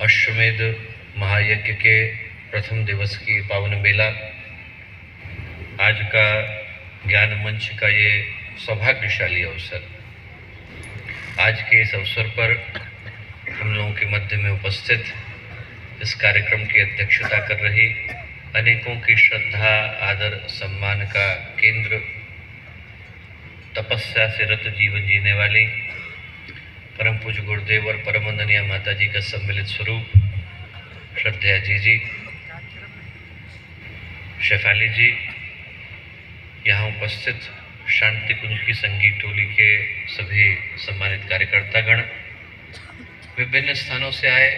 अश्वमेध महायज्ञ के प्रथम दिवस की पावन बेला, आज का ज्ञान मंच का ये सौभाग्यशाली अवसर। आज के इस अवसर पर हम लोगों के मध्य में उपस्थित इस कार्यक्रम की अध्यक्षता कर रही, अनेकों की श्रद्धा आदर सम्मान का केंद्र, तपस्या से रत जीवन जीने वाली परम पूज्य गुरुदेव और परम वंदनीय माता जी का सम्मिलित स्वरूप श्रद्धेय जी, शेफाली जी, यहाँ उपस्थित शांति कुंज की संगीत टोली के सभी सम्मानित कार्यकर्तागण, विभिन्न स्थानों से आए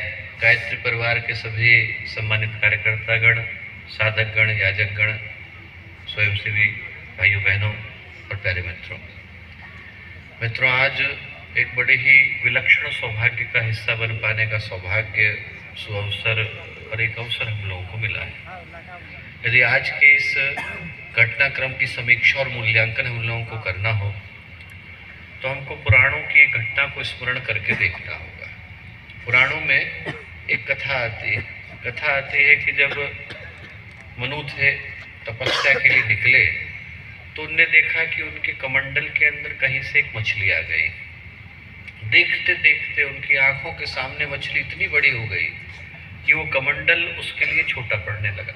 गायत्री परिवार के सभी सम्मानित कार्यकर्तागण, साधकगण, याजकगण, स्वयंसेवी भाइयों बहनों और प्यारे मित्रों, आज एक बड़े ही विलक्षण सौभाग्य का हिस्सा बन पाने का सौभाग्य, सुअवसर और एक अवसर हम लोगों को मिला है। यदि आज के इस घटनाक्रम की समीक्षा और मूल्यांकन हम लोगों को करना हो तो हमको पुराणों की एक घटना को स्मरण करके देखना होगा। पुराणों में एक कथा आती है कि जब मनु थे तपस्या के लिए निकले तो उनने देखा कि उनके कमंडल के अंदर कहीं से एक मछली आ गई। देखते देखते उनकी आंखों के सामने मछली इतनी बड़ी हो गई कि वो कमंडल उसके लिए छोटा पड़ने लगा।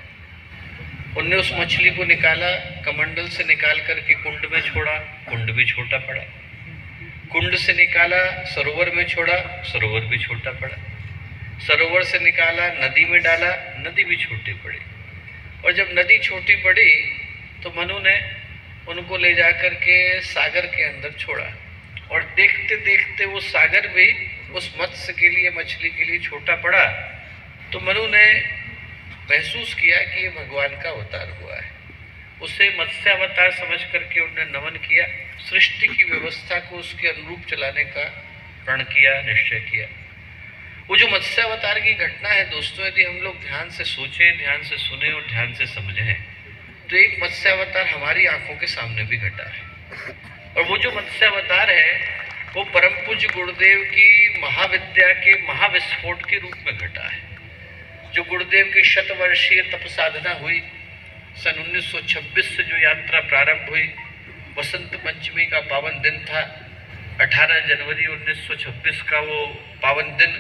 उनने उस मछली को निकाला, कमंडल से निकाल करके कुंड में छोड़ा, कुंड भी छोटा पड़ा। कुंड से निकाला, सरोवर में छोड़ा, सरोवर भी छोटा पड़ा। सरोवर से निकाला, नदी में डाला, नदी भी छोटी पड़ी। और जब नदी छोटी पड़ी तो मनु ने उनको ले जा करके सागर के अंदर छोड़ा। और देखते देखते वो सागर भी उस मत्स्य के लिए, मछली के लिए छोटा पड़ा। तो मनु ने महसूस किया कि ये भगवान का अवतार हुआ है। उसे मत्स्य अवतार समझ करके उन्होंने नमन किया, सृष्टि की व्यवस्था को उसके अनुरूप चलाने का प्रण किया, निश्चय किया। वो जो मत्स्य अवतार की घटना है दोस्तों, यदि हम लोग ध्यान से सोचें, ध्यान से सुने और ध्यान से समझें तो एक मत्स्य अवतार हमारी आंखों के सामने भी घटा है। और वो जो मत्स्य अवतार है वो परम पूज्य गुरुदेव की महाविद्या के महाविस्फोट के रूप में घटा है। जो गुरुदेव की शतवर्षीय तप साधना हुई, सन 1926 से जो यात्रा प्रारंभ हुई, वसंत पंचमी का पावन दिन था, 18 जनवरी 1926 का वो पावन दिन,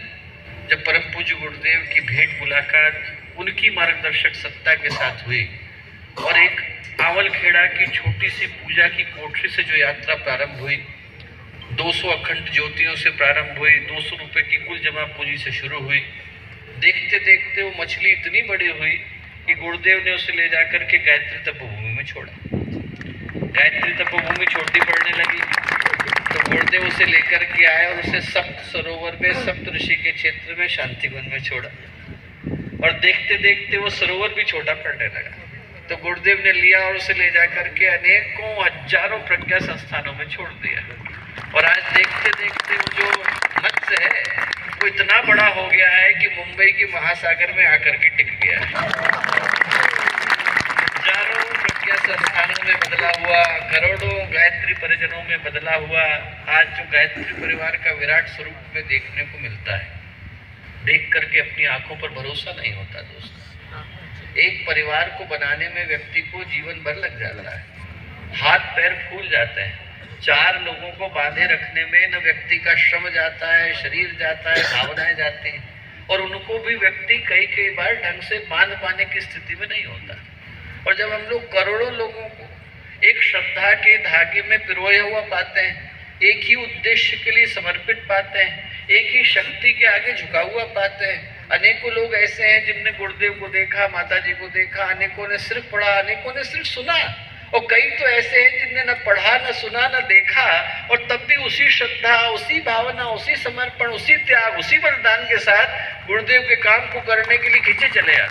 जब परम पूज्य गुरुदेव की भेंट मुलाकात उनकी मार्गदर्शक सत्ता के साथ हुई। और एक आवलखेड़ा की छोटी सी पूजा की कोठरी से जो यात्रा प्रारंभ हुई, 200 अखंड ज्योतियों से प्रारंभ हुई, 200 रुपये की कुल जमा पूंजी से शुरू हुई। देखते देखते वो मछली इतनी बड़ी हुई कि गुरुदेव ने उसे ले जाकर के गायत्री तपोभूमि में छोड़ा। गायत्री तपोभूमि छोटी पड़ने लगी तो गुरुदेव उसे लेकर के आए और उसे सप्त सरोवर में, सप्त ऋषि के क्षेत्र में, शांतिवन में छोड़ा। और देखते देखते वो सरोवर भी छोटा पड़ने लगा। तो गुरुदेव ने लिया और उसे ले जाकर के अनेकों हजारों प्रज्ञा संस्थानों में छोड़ दिया। और आज देखते देखते वो जो मत्स्य है वो इतना बड़ा हो गया है कि मुंबई के महासागर में आकर के टिक गया है। हजारों प्रज्ञा संस्थानों में बदला हुआ, करोड़ों गायत्री परिजनों में बदला हुआ आज जो गायत्री परिवार का विराट स्वरूप में देखने को मिलता है, देख करके अपनी आंखों पर भरोसा नहीं होता दोस्तों। एक परिवार को बनाने में व्यक्ति को जीवन भर लग जाता है, हाथ पैर फूल जाते हैं। 4 लोगों को बांधे रखने में न व्यक्ति का श्रम जाता है, शरीर जाता है, भावनाएं जाती हैं। और उनको भी व्यक्ति कई बार ढंग से बांध पाने की स्थिति में नहीं होता। और जब हम लोग करोड़ों लोगों को एक श्रद्धा के धागे में पिरोया हुआ पाते हैं, एक ही उद्देश्य के लिए समर्पित पाते हैं, एक ही शक्ति के आगे झुका हुआ पाते हैं। अनेकों लोग ऐसे हैं जिनने गुरुदेव को देखा, माता जी को देखा, अनेकों ने सिर्फ पढ़ा, अनेकों ने सिर्फ सुना, और कई तो ऐसे हैं जिनने न पढ़ा, न सुना, न देखा, और तब भी उसी श्रद्धा, उसी भावना, उसी समर्पण, उसी त्याग, उसी बलिदान के साथ गुरुदेव के काम को करने के लिए खींचे चले आते।